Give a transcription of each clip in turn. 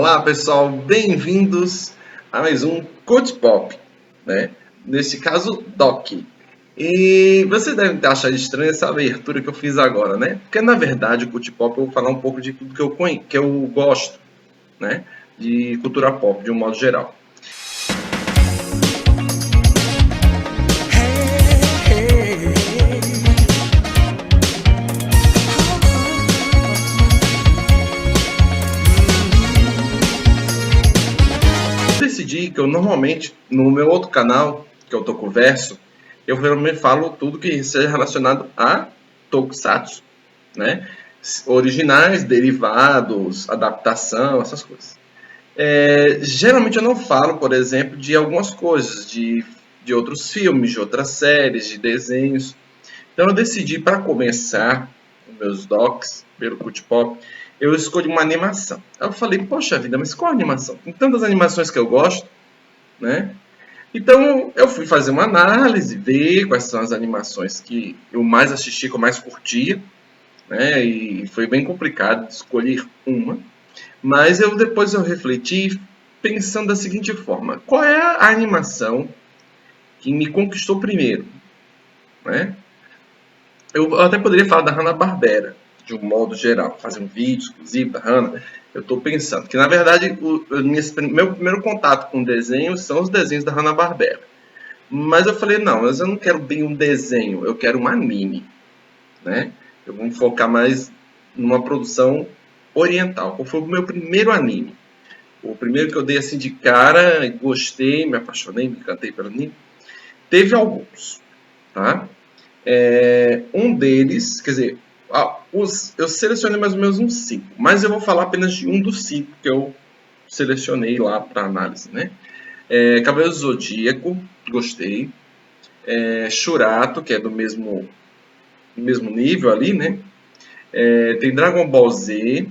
Olá pessoal, bem-vindos a mais um Cult Pop, né? Neste caso, Doc. E você deve achar estranha essa abertura que eu fiz agora, né? Porque na verdade o Cult Pop eu vou falar um pouco de tudo que eu gosto, né? De cultura pop, de um modo geral. Decidi que eu normalmente, no meu outro canal, que eu Tokuverso, eu realmente falo tudo que seja relacionado a Tokusatsu, né? Originais, derivados, adaptação, essas coisas. Geralmente eu não falo, por exemplo, de algumas coisas, de outros filmes, de outras séries, de desenhos. Então eu decidi, para começar os meus docs pelo Cult Pop, eu escolhi uma animação. Aí eu falei, poxa vida, mas qual animação? Tem tantas animações que eu gosto, né? Então eu fui fazer uma análise, ver quais são as animações que eu mais assisti, que eu mais curtia, né? E foi bem complicado escolher uma. Mas depois eu refleti pensando da seguinte forma: qual é a animação que me conquistou primeiro, né? Eu até poderia falar da Hanna-Barbera, de um modo geral, fazer um vídeo exclusivo da Hanna. Eu estou pensando que, na verdade, meu primeiro contato com desenho são os desenhos da Hanna-Barbera. Mas eu falei, não, mas eu não quero bem um desenho, eu quero um anime, né? Eu vou me focar mais numa produção oriental. Qual foi o meu primeiro anime? O primeiro que eu dei assim de cara, gostei, me apaixonei, me encantei pelo anime. Teve alguns, tá? Um deles, quer dizer, eu selecionei mais ou menos uns 5, mas eu vou falar apenas de um dos 5 que eu selecionei lá para análise, né? Cavaleiro do Zodíaco, gostei. Shurato, que é do mesmo nível ali, né? Tem Dragon Ball Z.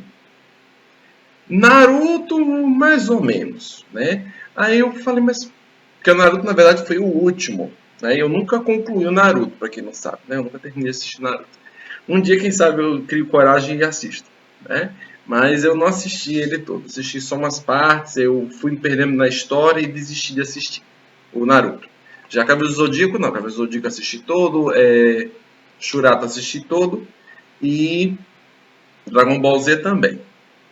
Naruto, mais ou menos, né? Aí eu falei, mas... Porque o Naruto, na verdade, foi o último, né? Eu nunca concluí o Naruto, para quem não sabe, né? Eu nunca terminei de assistir Naruto. Um dia, quem sabe, eu crio coragem e assisto, né? Mas eu não assisti ele todo. Assisti só umas partes, eu fui me perdendo na história e desisti de assistir o Naruto. Já Cavaleiro do Zodíaco, não. Cavaleiro do Zodíaco assisti todo, Shurato assisti todo e Dragon Ball Z também,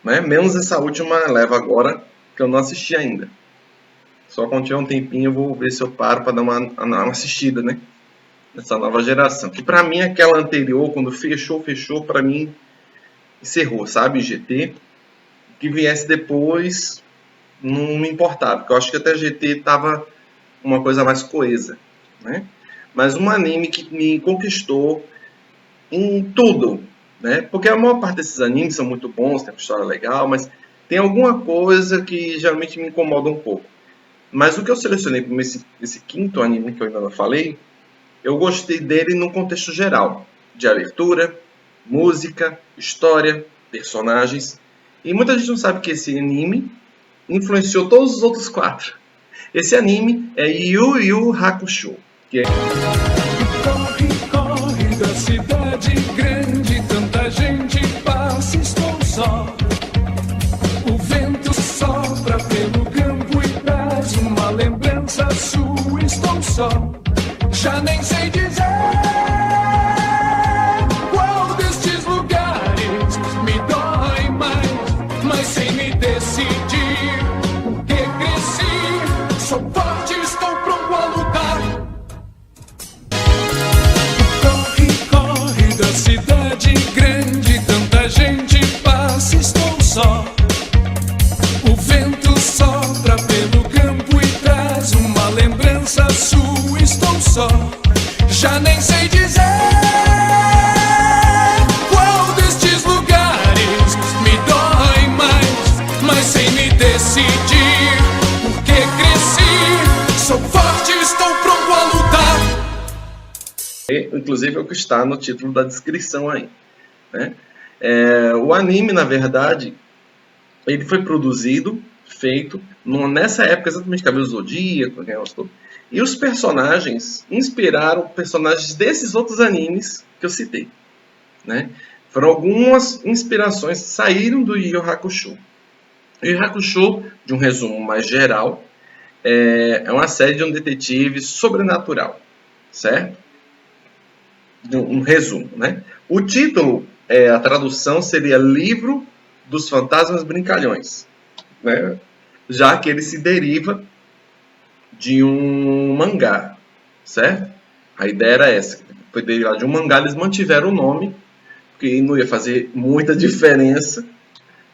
né? Menos essa última leva agora, que eu não assisti ainda. Só quando tiver um tempinho eu vou ver se eu paro para dar uma assistida, né? Nessa nova geração. Que para mim aquela anterior, quando fechou, para mim encerrou, sabe? GT. O que viesse depois não me importava, porque eu acho que até GT tava uma coisa mais coesa, né? Mas um anime que me conquistou em tudo, né? Porque a maior parte desses animes são muito bons, tem uma história legal, mas tem alguma coisa que geralmente me incomoda um pouco. Mas o que eu selecionei para esse quinto anime que eu ainda não falei, eu gostei dele no contexto geral, de abertura, música, história, personagens. E muita gente não sabe que esse anime influenciou todos os outros 4. Esse anime é Yu Yu Hakusho, que é... Corre, corre da cidade grande, tanta gente passa, estou só. O vento sopra pelo campo e traz uma lembrança sua, estou só. Já nem sei dizer qual destes lugares me dói mais, mas sem me decidir, porque cresci, sou forte, estou pronto a lutar. Corre, corre da cidade grande, tanta gente passa, estou só. O vento sopra pelo campo e traz uma lembrança sua, estou só. Já nem sei dizer qual destes lugares me dói mais, mas sem me decidir, porque cresci, sou forte, estou pronto a lutar. Inclusive é o que está no título da descrição aí, né? O anime, na verdade, ele foi produzido, feito nessa época exatamente, Cavaleiro do Zodíaco, e os personagens inspiraram personagens desses outros animes que eu citei, né? Foram algumas inspirações que saíram do Yu Yu Hakusho. Yu Yu Hakusho, de um resumo mais geral, é uma série de um detetive sobrenatural, certo? Um resumo, né? O título, a tradução seria Livro dos Fantasmas Brincalhões, né? Já que ele se deriva de um mangá, certo? A ideia era essa, foi derivado de um mangá, eles mantiveram o nome, porque não ia fazer muita diferença,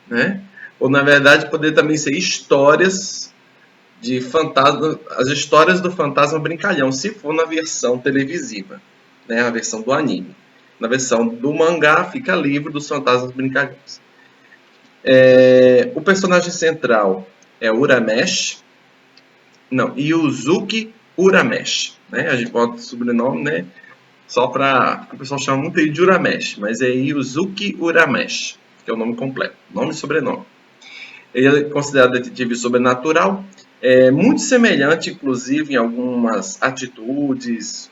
né? Ou na verdade poderia também ser histórias de fantasma, as histórias do fantasma brincalhão, se for na versão televisiva, né? A versão do anime. Na versão do mangá fica Livro dos Fantasmas Brincalhões. O personagem central é Uramesh, Yuzuki Uramesh, né? A gente bota o sobrenome, né? Só para o pessoal chama muito de Uramesh, mas é Yuzuki Uramesh, que é o nome completo, nome e sobrenome. Ele é considerado detetive sobrenatural, muito semelhante, inclusive, em algumas atitudes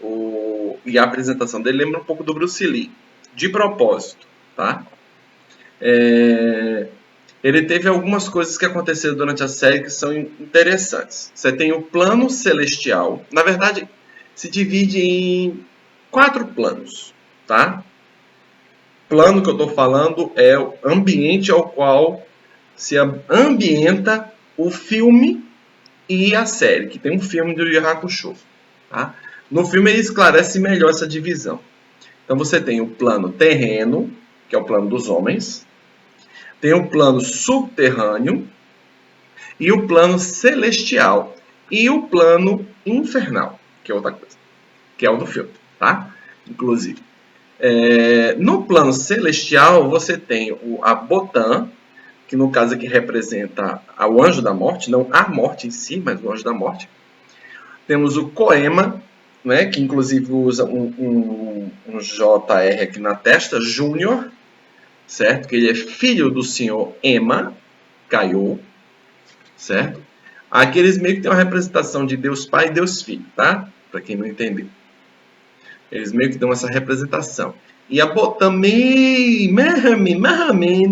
e a apresentação dele lembra um pouco do Bruce Lee, de propósito, tá? Ele teve algumas coisas que aconteceram durante a série que são interessantes. Você tem o plano celestial, na verdade, se divide em 4 planos, tá? Plano que eu estou falando é o ambiente ao qual se ambienta o filme e a série, que tem um filme do Yu Yu Hakusho, tá? No filme ele esclarece melhor essa divisão. Então você tem o plano terreno, que é o plano dos homens, tem o plano subterrâneo e o plano celestial e o plano infernal, que é outra coisa, que é o do filme, tá? Inclusive. No plano celestial você tem a Botan, que no caso aqui representa o anjo da morte, não a morte em si, mas o anjo da morte. Temos o Koema, né, que inclusive usa um JR aqui na testa, Júnior, certo? Que ele é filho do senhor Ema, Kaiô, certo? Aqui eles meio que têm uma representação de Deus Pai e Deus Filho, tá? Para quem não entendeu. Eles meio que dão essa representação. E a Botan não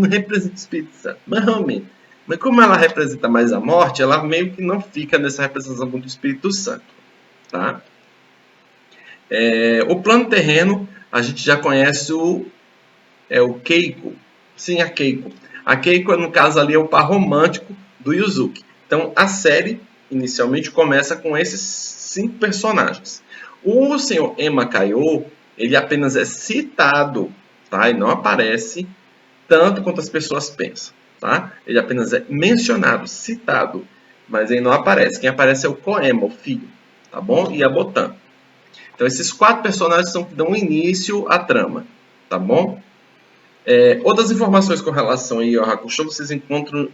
representa o Espírito Santo. Mas como ela representa mais a morte, ela meio que não fica nessa representação do Espírito Santo. Tá? O plano terreno, a gente já conhece o Keiko. Sim, a Keiko. A Keiko, no caso ali, é o par romântico do Yuzuki. Então, a série, inicialmente, começa com esses 5 personagens. O senhor Ema Kaiô, ele apenas é citado, tá? E não aparece tanto quanto as pessoas pensam, tá? Ele apenas é mencionado, citado, mas ele não aparece. Quem aparece é o Koema, o filho, tá bom? E a Botan. Então, esses 4 personagens são que dão início à trama, tá bom? Outras informações com relação a Yu Yu Hakusho vocês encontram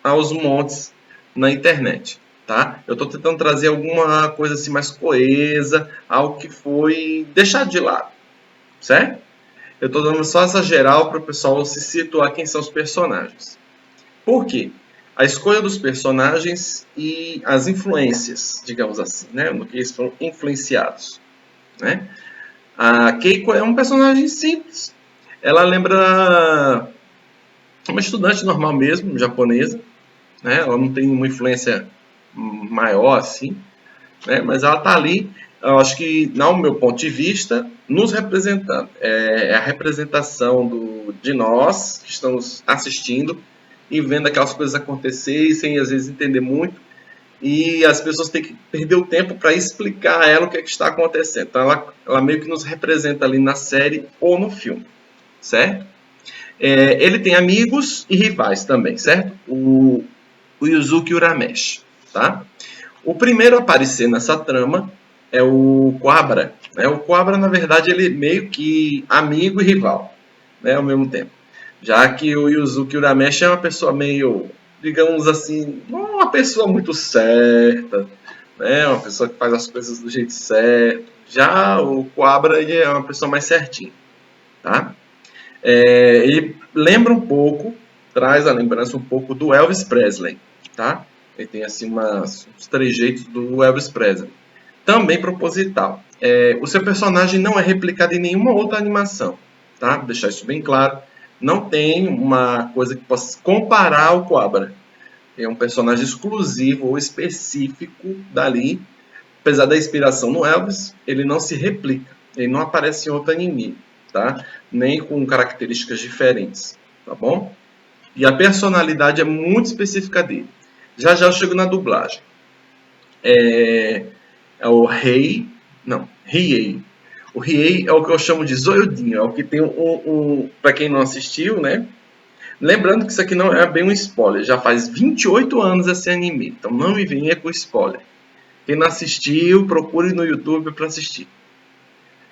aos montes na internet. Tá? Eu estou tentando trazer alguma coisa assim mais coesa, algo que foi deixado de lado, certo? Eu estou dando só essa geral para o pessoal se situar quem são os personagens. Por quê? A escolha dos personagens e as influências, digamos assim, né? No que eles foram influenciados, né? A Keiko é um personagem simples. Ela lembra uma estudante normal mesmo, japonesa, né? Ela não tem uma influência maior assim, né? Mas ela está ali, eu acho que, no meu ponto de vista, nos representando. É a representação de nós que estamos assistindo e vendo aquelas coisas acontecerem sem às vezes entender muito, e as pessoas têm que perder o tempo para explicar a ela o que está acontecendo. Então ela meio que nos representa ali na série ou no filme, certo? Ele tem amigos e rivais também, certo? O Yuzuki Uramesh. Tá? O primeiro a aparecer nessa trama é o Quabra. Né? O Quabra, na verdade, ele é meio que amigo e rival, né, ao mesmo tempo. Já que o Yuzuki Uramesh é uma pessoa meio, digamos assim, não uma pessoa muito certa, né? Uma pessoa que faz as coisas do jeito certo. Já o Quabra ele é uma pessoa mais certinha. Tá? Ele lembra um pouco, traz a lembrança um pouco do Elvis Presley. Tá? Ele tem assim uns trejeitos do Elvis Presley. Também proposital. O seu personagem não é replicado em nenhuma outra animação. Tá? Vou deixar isso bem claro. Não tem uma coisa que possa comparar ao Quabra. É um personagem exclusivo ou específico dali. Apesar da inspiração no Elvis, ele não se replica. Ele não aparece em outro anime, tá? Nem com características diferentes, tá bom? E a personalidade é muito específica dele. Já já eu chego na dublagem. É o Rei. Não, Riei. O Riei é o que eu chamo de zoiudinho. É o que tem para quem não assistiu, né? Lembrando que isso aqui não é bem um spoiler. Já faz 28 anos esse anime. Então não me venha com spoiler. Quem não assistiu, procure no YouTube para assistir.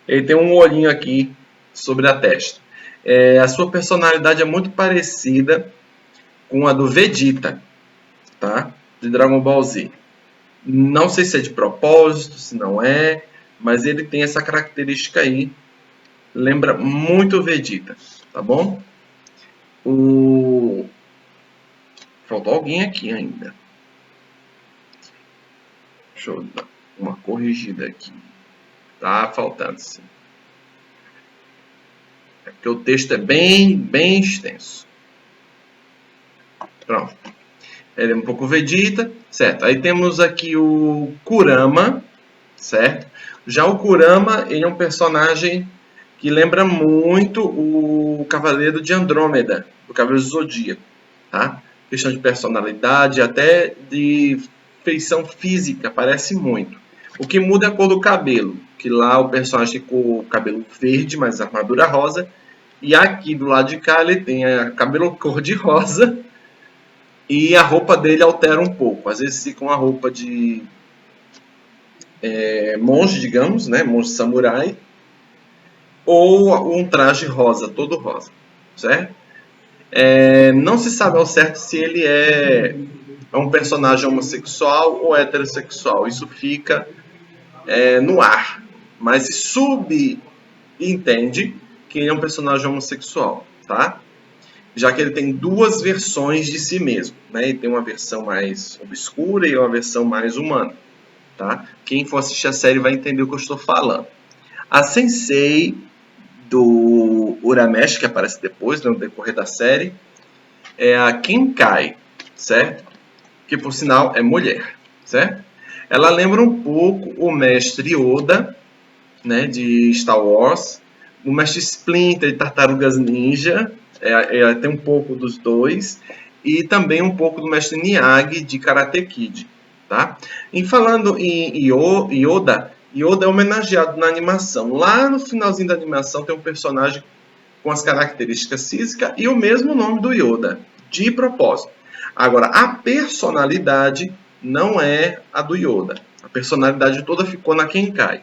Ele tem um olhinho aqui sobre a testa. A sua personalidade é muito parecida com a do Vegeta, tá? De Dragon Ball Z. Não sei se é de propósito, se não é, mas ele tem essa característica aí. Lembra muito o Vegeta, tá bom? Faltou alguém aqui ainda. Deixa eu dar uma corrigida aqui. Tá faltando, sim. É porque o texto é bem extenso. Pronto. Ele é um pouco Vegeta, certo? Aí temos aqui o Kurama, certo? Já o Kurama, ele é um personagem que lembra muito o Cavaleiro de Andrômeda, do Cavaleiro do Zodíaco, tá? Questão de personalidade, até de feição física, parece muito. O que muda é a cor do cabelo, que lá o personagem tem o cabelo verde, mas a armadura rosa, e aqui do lado de cá ele tem a cabelo cor de rosa, e a roupa dele altera um pouco. Às vezes fica uma roupa de monge, digamos, né? Monge samurai, ou um traje rosa, todo rosa, certo? Não se sabe ao certo se ele é um personagem homossexual ou heterossexual. Isso fica no ar. Mas se subentende que ele é um personagem homossexual, tá? Já que ele tem duas versões de si mesmo, né? Ele tem uma versão mais obscura e uma versão mais humana, tá? Quem for assistir a série vai entender o que eu estou falando. A Sensei do Urameshi, que aparece depois, no decorrer da série, é a Kenkai, certo? Que, por sinal, é mulher, certo? Ela lembra um pouco o mestre Yoda, né, de Star Wars, o mestre Splinter de Tartarugas Ninja, tem um pouco dos dois, e também um pouco do mestre Miyagi de Karate Kid, tá? E falando em Yoda é homenageado na animação. Lá no finalzinho da animação tem um personagem com as características físicas e o mesmo nome do Yoda, de propósito. Agora, a personalidade não é a do Yoda. A personalidade toda ficou na Kenkai,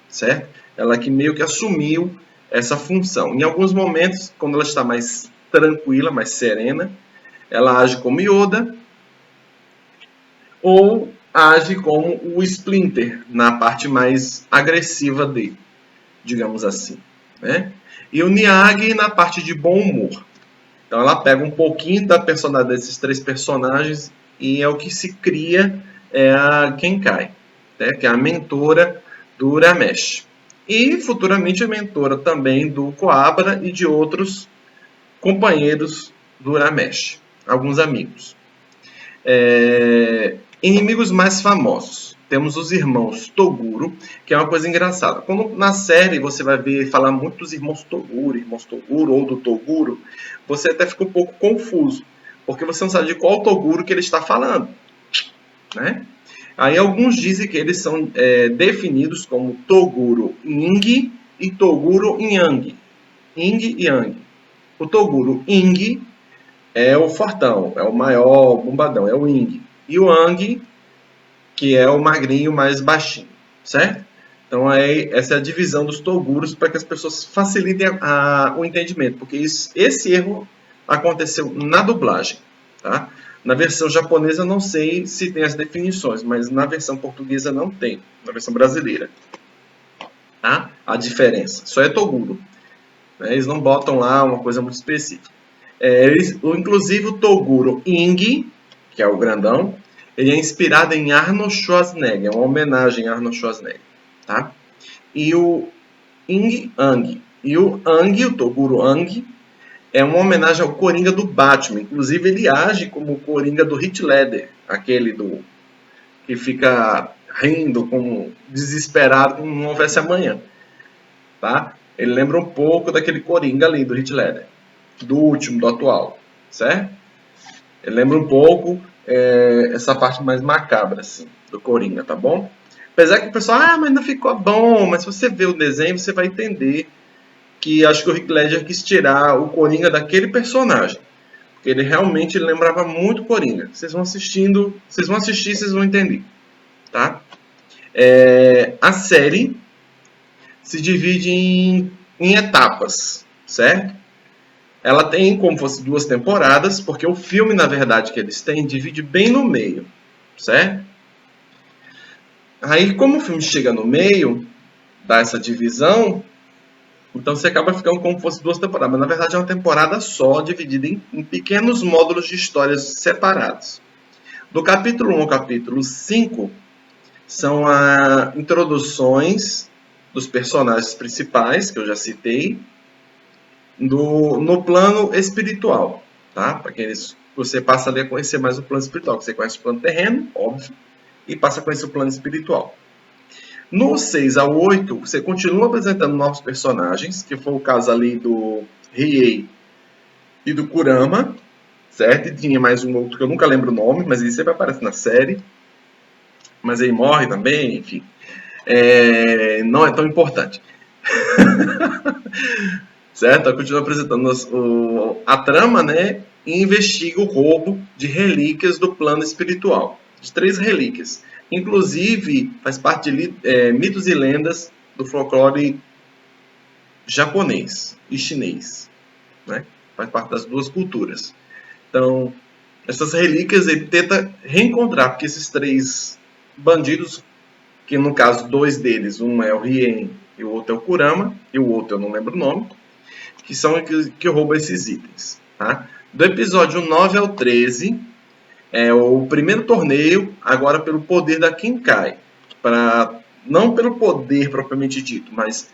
certo? Ela que meio que assumiu essa função. Em alguns momentos, quando ela está mais tranquila, mais serena, ela age como Yoda ou age como o Splinter, na parte mais agressiva dele, digamos assim, né? E o Miyagi na parte de bom humor. Então ela pega um pouquinho da personalidade desses três personagens e é o que se cria a Kenkai, né? Que é a mentora do Urameshi. E futuramente a mentora também do Coabra e de outros companheiros do Urameshi, alguns amigos. Inimigos mais famosos. Temos os irmãos Toguro, que é uma coisa engraçada. Quando na série você vai ver falar muito dos irmãos Toguro ou do Toguro, você até fica um pouco confuso, porque você não sabe de qual Toguro que ele está falando, né? Aí alguns dizem que eles são definidos como Toguro Ing e Toguro Yang. Ing e Yang. O Toguro Ing é o fortão, é o maior bombadão, é o Ing. E o Yang, que é o magrinho mais baixinho, certo? Então essa é a divisão dos Toguros para que as pessoas facilitem o entendimento, porque esse erro aconteceu na dublagem, tá? Na versão japonesa não sei se tem as definições, mas na versão portuguesa não tem, na versão brasileira, tá? A diferença, só é Toguro, né? Eles não botam lá uma coisa muito específica. Inclusive o Toguro Ing, que é o grandão, ele é inspirado em Arnold Schwarzenegger, é uma homenagem a Arnold Schwarzenegger, tá? E o Ing Ang, e o Ang, o Toguro Ang, é uma homenagem ao Coringa do Batman. Inclusive, ele age como o Coringa do Heath Ledger, aquele que fica rindo, como desesperado, como não houvesse amanhã. Tá? Ele lembra um pouco daquele Coringa ali do Heath Ledger, do último, do atual, certo? Ele lembra um pouco essa parte mais macabra, assim, do Coringa, tá bom? Apesar que o pessoal, mas não ficou bom, mas se você ver o desenho, você vai entender que acho que o Heath Ledger quis tirar o Coringa daquele personagem. Porque ele realmente lembrava muito Coringa. Vocês vão assistir, vocês vão entender, tá? A série se divide em etapas, certo? Ela tem como fosse 2 temporadas, porque o filme, na verdade, que eles têm, divide bem no meio, certo? Aí, como o filme chega no meio, dá essa divisão, então você acaba ficando como fosse 2 temporadas. Mas, na verdade, é uma temporada só, dividida em pequenos módulos de histórias separados. Do capítulo 1 ao capítulo 5, são as introduções dos personagens principais, que eu já citei, no plano espiritual, tá? Para que você passa ali a conhecer mais o plano espiritual, que você conhece o plano terreno, óbvio, e passa a conhecer o plano espiritual. No 6 ao 8, você continua apresentando novos personagens, que foi o caso ali do Riei e do Kurama, certo? E tinha mais um outro que eu nunca lembro o nome, mas ele sempre aparece na série. Mas ele morre também, enfim. Não é tão importante. Certo? Ela continua apresentando a trama, né? E investiga o roubo de relíquias do plano espiritual. De 3 relíquias. Inclusive, faz parte de mitos e lendas do folclore japonês e chinês. Né? Faz parte das 2 culturas. Então, essas relíquias ele tenta reencontrar, porque esses 3 bandidos, que no caso 2 deles, um é o Rien e o outro é o Kurama, e o outro eu não lembro o nome, que são que roubam esses itens. Tá? Do episódio 9 ao 13, é o primeiro torneio, agora pelo poder da Kinkai. Não pelo poder propriamente dito, mas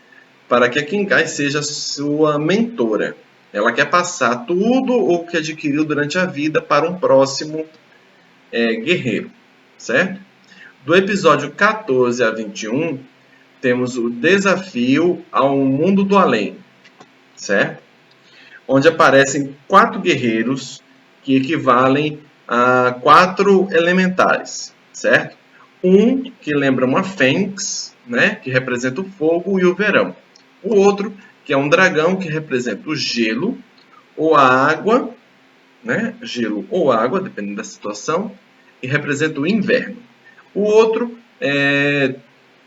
para que a Kinkai seja sua mentora. Ela quer passar tudo o que adquiriu durante a vida para um próximo guerreiro. Certo? Do episódio 14 a 21, temos o desafio ao mundo do além, certo? Onde aparecem 4 guerreiros que equivalem a 4 elementares, certo? Um que lembra uma fênix, né? Que representa o fogo e o verão. O outro que é um dragão que representa o gelo ou a água, né? Gelo ou água, dependendo da situação, e representa o inverno. O outro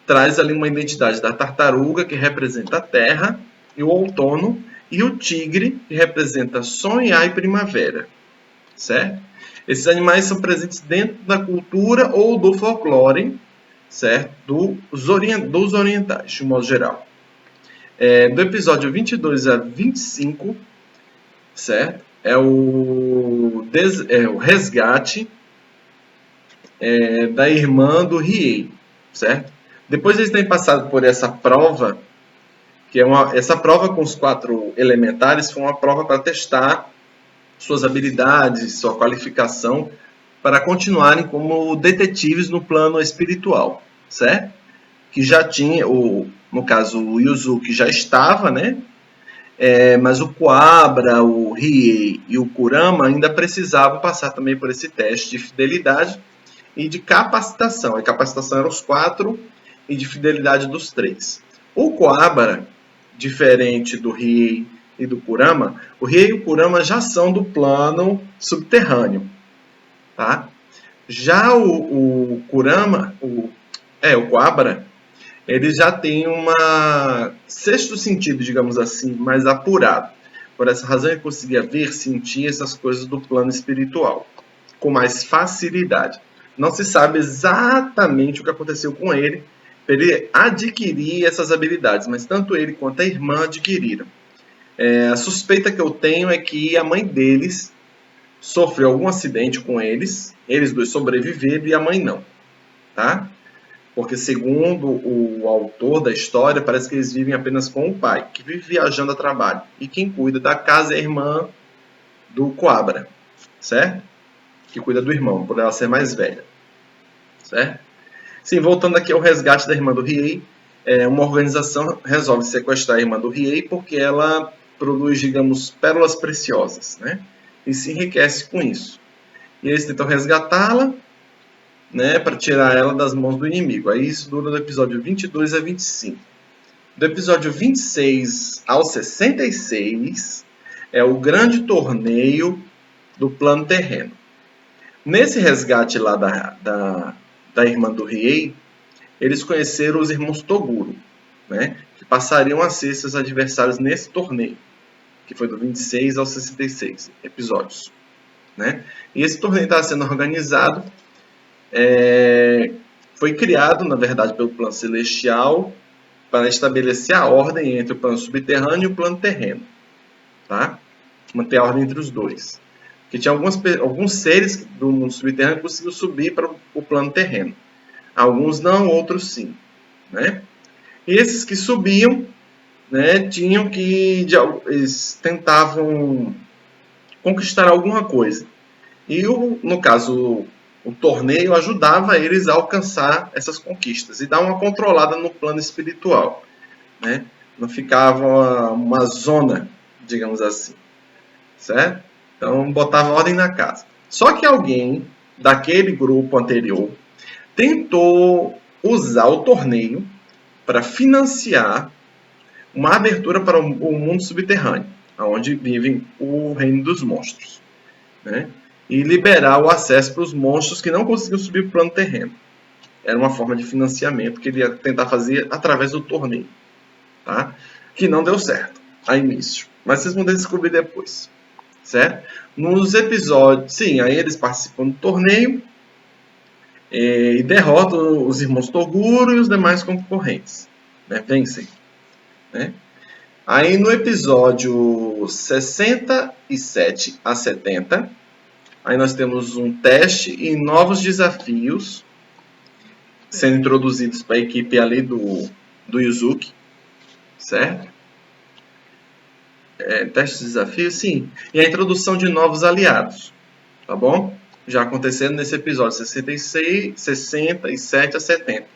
traz ali uma identidade da tartaruga, que representa a terra e o outono, e o tigre, que representa sonhar e primavera. Certo? Esses animais são presentes dentro da cultura ou do folclore, certo? Dos orientais, de um modo geral. Do episódio 22 a 25, certo? É o resgate da irmã do Riei, certo? Depois eles têm passado por essa prova, que essa prova com os 4 elementares foi uma prova para testar suas habilidades, sua qualificação, para continuarem como detetives no plano espiritual, certo? Que já tinha, no caso o Yuzuki já estava, né? Mas o Coabra, o Riei e o Kurama ainda precisavam passar também por esse teste de fidelidade e de capacitação. A capacitação era os 4 e de fidelidade dos 3. O Coabra, diferente do Riei e do Kurama, o Riei e o Kurama já são do plano subterrâneo. Tá? Já o Kurama, o Coabra, ele já tem uma sexto sentido, digamos assim, mais apurado. Por essa razão ele conseguia ver, sentir essas coisas do plano espiritual com mais facilidade. Não se sabe exatamente o que aconteceu com ele para ele adquirir essas habilidades, mas tanto ele quanto a irmã adquiriram. A suspeita que eu tenho é que a mãe deles sofreu algum acidente com eles 2 sobreviveram e a mãe não. Tá? Porque, segundo o autor da história, parece que eles vivem apenas com o pai, que vive viajando a trabalho. E quem cuida da casa é a irmã do Coabra, certo? Que cuida do irmão, por ela ser mais velha, certo? Sim, voltando aqui ao resgate da irmã do Riei, uma organização resolve sequestrar a irmã do Riei porque ela produz, digamos, pérolas preciosas, né? E se enriquece com isso. E eles tentam resgatá-la, né, para tirar ela das mãos do inimigo. Aí isso dura do episódio 22 a 25. Do episódio 26 ao 66 é o grande torneio do plano terreno. Nesse resgate lá da irmã do Riei, eles conheceram os irmãos Toguro, né, que passariam a ser seus adversários nesse torneio, que foi do 26 ao 66 episódios, né? E esse torneio estava sendo organizado, foi criado, na verdade, pelo plano celestial para estabelecer a ordem entre o plano subterrâneo e o plano terreno, tá? Manter a ordem entre os dois. Porque tinha alguns seres do mundo subterrâneo que conseguiam subir para o plano terreno. Alguns não, outros sim, né? E esses que subiam, né, tinham que eles tentavam conquistar alguma coisa. E no caso o torneio ajudava eles a alcançar essas conquistas e dar uma controlada no plano espiritual, né? Não ficava uma zona, digamos assim, certo? Então botava ordem na casa. Só que alguém daquele grupo anterior tentou usar o torneio para financiar uma abertura para o mundo subterrâneo, onde vivem o reino dos monstros, né? E liberar o acesso para os monstros que não conseguiam subir para o plano terreno. Era uma forma de financiamento que ele ia tentar fazer através do torneio, tá? Que não deu certo a início, mas vocês vão descobrir depois, certo? Nos episódios, sim, aí eles participam do torneio e derrotam os irmãos Toguro e os demais concorrentes, né? Vencem, né? Aí no episódio 67 a 70, aí nós temos um teste e novos desafios sendo introduzidos para a equipe ali do Yuzuki, certo? Teste de desafio, sim. E a introdução de novos aliados, tá bom? Já acontecendo nesse episódio 66, 67 a 70.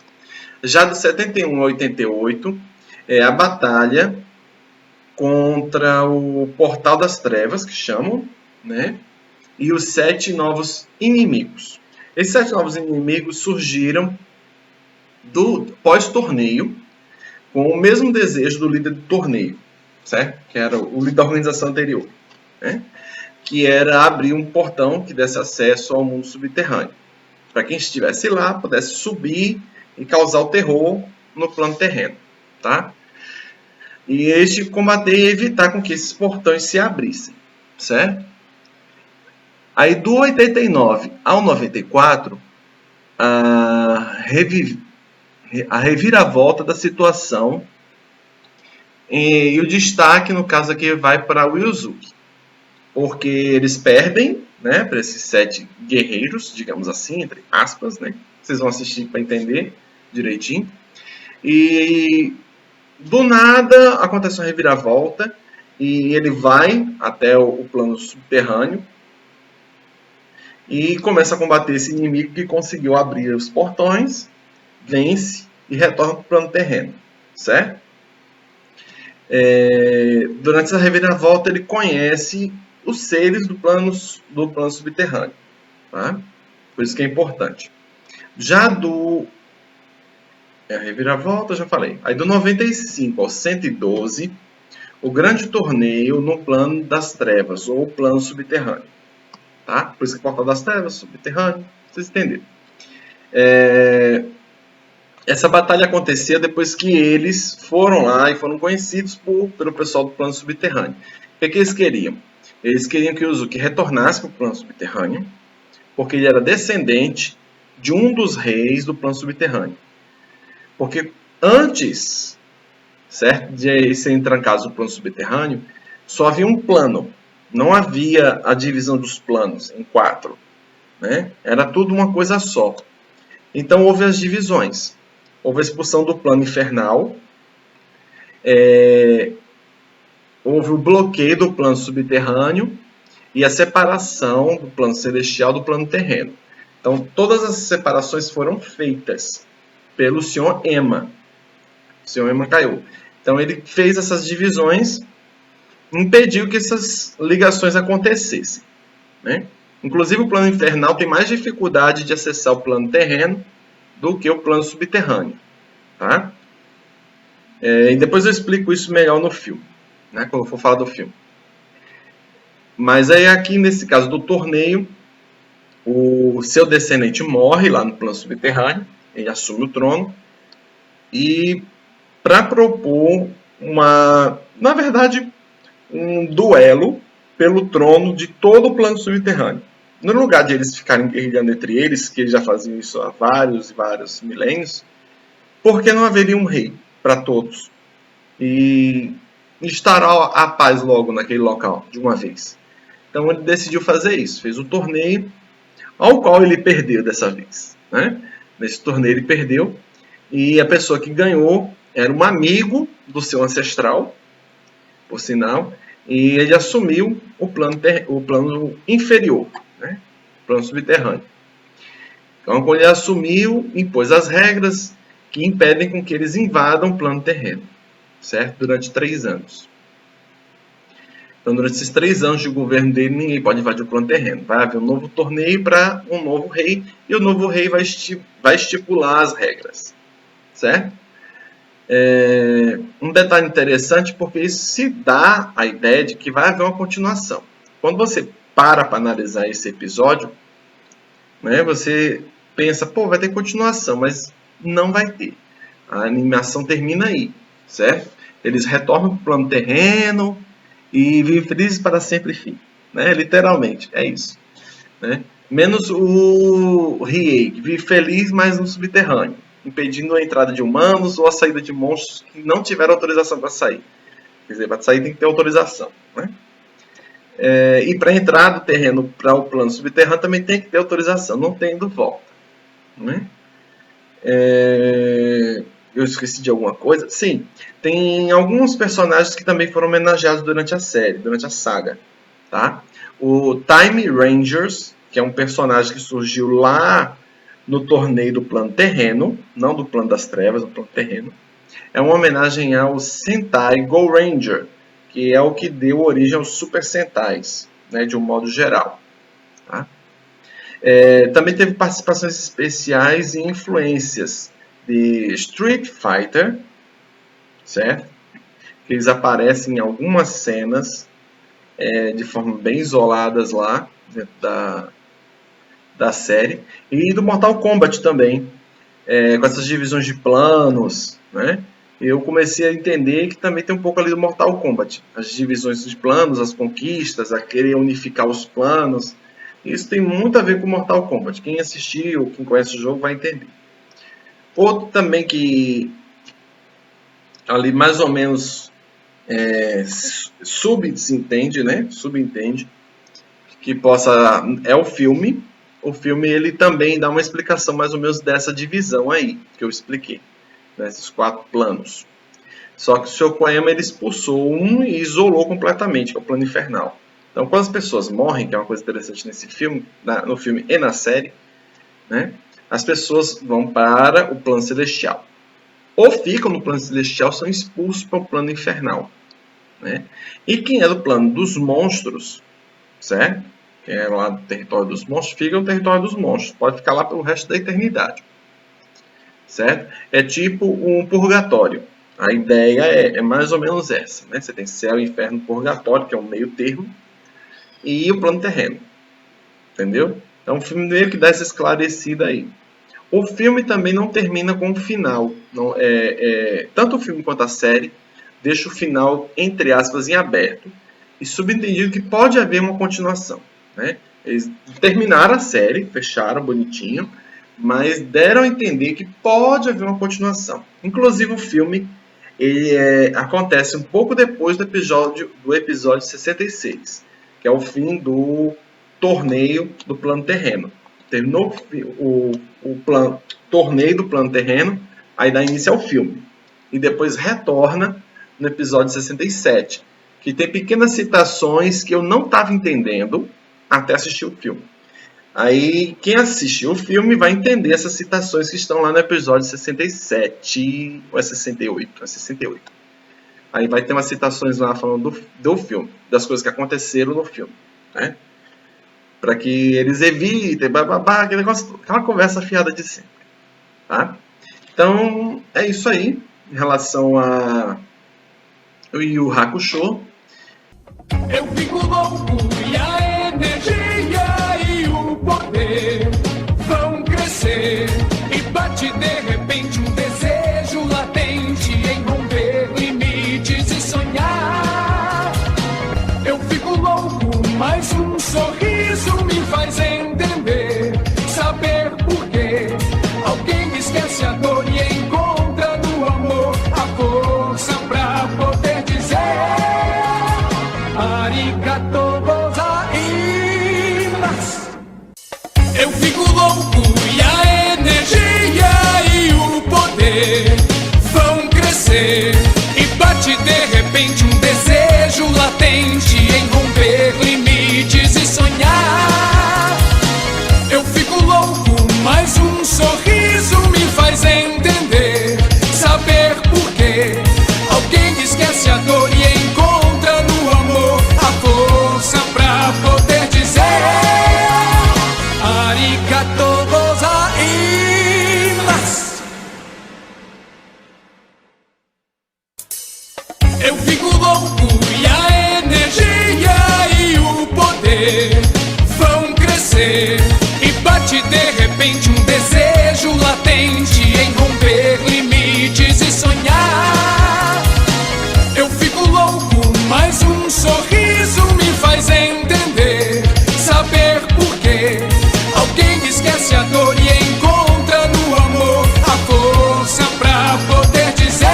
Já do 71 a 88 é a batalha contra o Portal das Trevas, que chamam, né? E os 7 novos inimigos. Esses 7 novos inimigos surgiram do pós-torneio com o mesmo desejo do líder do torneio, certo? Que era o líder da organização anterior, né? Que era abrir um portão que desse acesso ao mundo subterrâneo. Para quem estivesse lá, pudesse subir e causar o terror no plano terreno, tá? E este combater e evitar com que esses portões se abrissem, certo? Aí do 89 ao 94, a reviravolta da situação e o destaque, no caso aqui, vai para o Yuzuki, porque eles perdem, né, para esses 7 guerreiros, digamos assim, entre aspas, né? Vocês vão assistir para entender direitinho. E do nada acontece uma reviravolta e ele vai até o plano subterrâneo e começa a combater esse inimigo que conseguiu abrir os portões, vence e retorna para o plano terreno, certo? Durante essa reviravolta ele conhece os seres do plano subterrâneo, tá? Por isso que é importante. Já a reviravolta, já falei. Aí do 95 ao 112, o grande torneio no plano das trevas, ou plano subterrâneo. Tá? Por isso que Portal das Trevas, subterrâneo, vocês entenderam. Essa batalha acontecia depois que eles foram lá e foram conhecidos pelo pessoal do plano subterrâneo. O que eles queriam? Eles queriam que o Yuzuki retornasse para o plano subterrâneo, porque ele era descendente de um dos reis do plano subterrâneo. Porque antes, certo, de eles serem trancados no plano subterrâneo, só havia um plano. Não havia a divisão dos planos em 4. Né? Era tudo uma coisa só. Então houve as divisões. houve a expulsão do plano infernal, houve o bloqueio do plano subterrâneo e a separação do plano celestial do plano terreno. Então, todas as separações foram feitas pelo Sr. Emma. O Sr. Emma caiu. Então, ele fez essas divisões, impediu que essas ligações acontecessem, né? Inclusive, o plano infernal tem mais dificuldade de acessar o plano terreno do que o plano subterrâneo, tá? E depois eu explico isso melhor no filme, né, quando eu for falar do filme. Mas aí aqui, nesse caso do torneio, o seu descendente morre lá no plano subterrâneo, ele assume o trono, e para propor na verdade, um duelo pelo trono de todo o plano subterrâneo. No lugar de eles ficarem guerrilhando entre eles, que eles já faziam isso há vários e vários milênios, por que não haveria um rei para todos? E estará a paz logo naquele local, de uma vez. Então ele decidiu fazer isso, fez o torneio, ao qual ele perdeu dessa vez, né? Nesse torneio ele perdeu, e a pessoa que ganhou era um amigo do seu ancestral, por sinal, e ele assumiu o plano inferior, né? O plano subterrâneo. Então, quando ele assumiu, impôs as regras que impedem com que eles invadam o plano terreno, certo? Durante 3 anos. Então, durante esses 3 anos de governo dele, ninguém pode invadir o plano terreno. Vai haver um novo torneio para um novo rei, e o novo rei vai estipular as regras, certo? Um detalhe interessante, porque isso se dá a ideia de que vai haver uma continuação. Quando você para analisar esse episódio, né, você pensa, pô, vai ter continuação, mas não vai ter. A animação termina aí, certo? Eles retornam para o plano terreno e vivem felizes para sempre, fim, né? Literalmente, é isso, né? Menos o Riei, que vive feliz, mas no subterrâneo, impedindo a entrada de humanos ou a saída de monstros que não tiveram autorização para sair. Quer dizer, para sair tem que ter autorização, né? E para entrar do terreno para o plano subterrâneo também tem que ter autorização, não tem indo volta, né? Eu esqueci de alguma coisa? Sim, tem alguns personagens que também foram homenageados durante a série, durante a saga, tá? O Time Rangers, que é um personagem que surgiu lá no torneio do plano terreno, não do plano das trevas, do plano terreno, é uma homenagem ao Sentai Go Ranger, que é o que deu origem aos Super Sentais, né, de um modo geral, tá? Também teve participações especiais e influências de Street Fighter, certo? Que eles aparecem em algumas cenas de forma bem isoladas lá dentro da série, e do Mortal Kombat também, com essas divisões de planos, né? Eu comecei a entender que também tem um pouco ali do Mortal Kombat, as divisões de planos, as conquistas, a querer unificar os planos. Isso tem muito a ver com Mortal Kombat. Quem assistiu, quem conhece o jogo vai entender. Outro também que ali mais ou menos subentende, né? Subentende que é o filme. O filme ele também dá uma explicação mais ou menos dessa divisão aí que eu expliquei, nesses 4 planos. Só que o Sr. Koema ele expulsou um e isolou completamente, que é o plano infernal. Então, quando as pessoas morrem, que é uma coisa interessante nesse filme, no filme e na série, né, as pessoas vão para o plano celestial. Ou ficam no plano celestial, são expulsos para o plano infernal, né? E quem é do plano dos monstros, certo? Quem é lá do território dos monstros, fica no território dos monstros. Pode ficar lá pelo resto da eternidade, certo? É tipo um purgatório. A ideia é mais ou menos essa, né? Você tem céu, inferno, purgatório, que é um meio termo, e o plano terreno, entendeu? Então o filme meio que dá essa esclarecida aí. O filme também não termina com um final. Não, tanto o filme quanto a série deixa o final, entre aspas, em aberto, e subentendido que pode haver uma continuação, né? Eles terminaram a série, fecharam bonitinho, mas deram a entender que pode haver uma continuação. Inclusive o filme acontece um pouco depois do episódio 66, que é o fim do torneio do plano terreno. Terminou o torneio do plano terreno, Aí dá início ao filme. E depois retorna no episódio 67, que tem pequenas citações que eu não estava entendendo até assistir o filme. Aí quem assistiu o filme vai entender essas citações que estão lá no episódio 67, ou é 68? É 68. Aí vai ter umas citações lá falando do filme, das coisas que aconteceram no filme, né? Para que eles evitem, aquele negócio, aquela conversa fiada de sempre, tá? Então, é isso aí, em relação a Yu Yu Hakusho. Eu fico louco e a energia e o poder vão crescer e bate de repente um desejo latente em romper limites e sonhar. Eu fico louco, mas um sorriso me faz entender, saber por quê. Alguém esquece a dor e encontra no amor a força pra poder dizer arigato gozaimasu. Eu fico louco e a energia e o poder vão crescer e bate de repente um desejo latente em romper limites e sonhar. Eu fico louco, mas um sorriso me faz entender, saber por quê. Alguém esquece a dor e encontra no amor a força pra poder dizer arigato gozaimasu. Eu fico louco e a energia e o poder vão crescer e bate de repente um desejo latente em romper limites e sonhar. Eu fico louco, mas um sorriso me faz entender, saber por quê. Alguém esquece a dor e encontra no amor a força pra poder dizer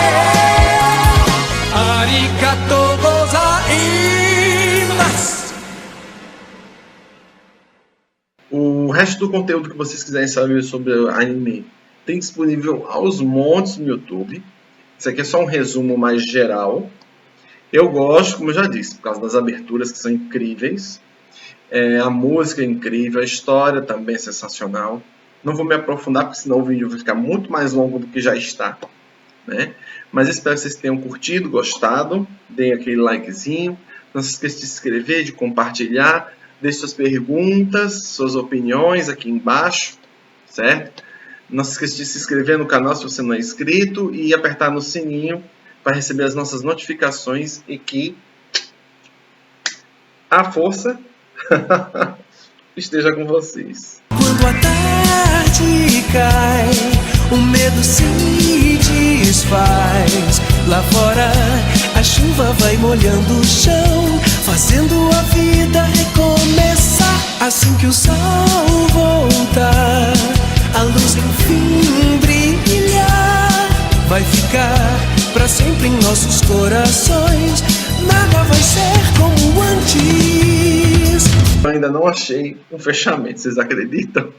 arigato gozaimasu. O resto do conteúdo que vocês quiserem saber sobre o anime tem disponível aos montes no YouTube. Isso aqui é só um resumo mais geral. Eu gosto, como eu já disse, por causa das aberturas que são incríveis. A música é incrível, a história também é sensacional. Não vou me aprofundar, porque senão o vídeo vai ficar muito mais longo do que já está, né? Mas espero que vocês tenham curtido, gostado. Deem aquele likezinho. Não se esqueça de se inscrever, de compartilhar. Deixe suas perguntas, suas opiniões aqui embaixo, certo? Não se esqueça de se inscrever no canal se você não é inscrito e apertar no sininho para receber as nossas notificações e que a força esteja com vocês. Quando a tarde cai, o medo se desfaz. Lá fora a chuva vai molhando o chão, fazendo a vida recomeçar. Assim que o sol voltar, a luz enfim brilhar, vai ficar pra sempre em nossos corações. Nada vai ser como antes. Eu ainda não achei um fechamento, vocês acreditam?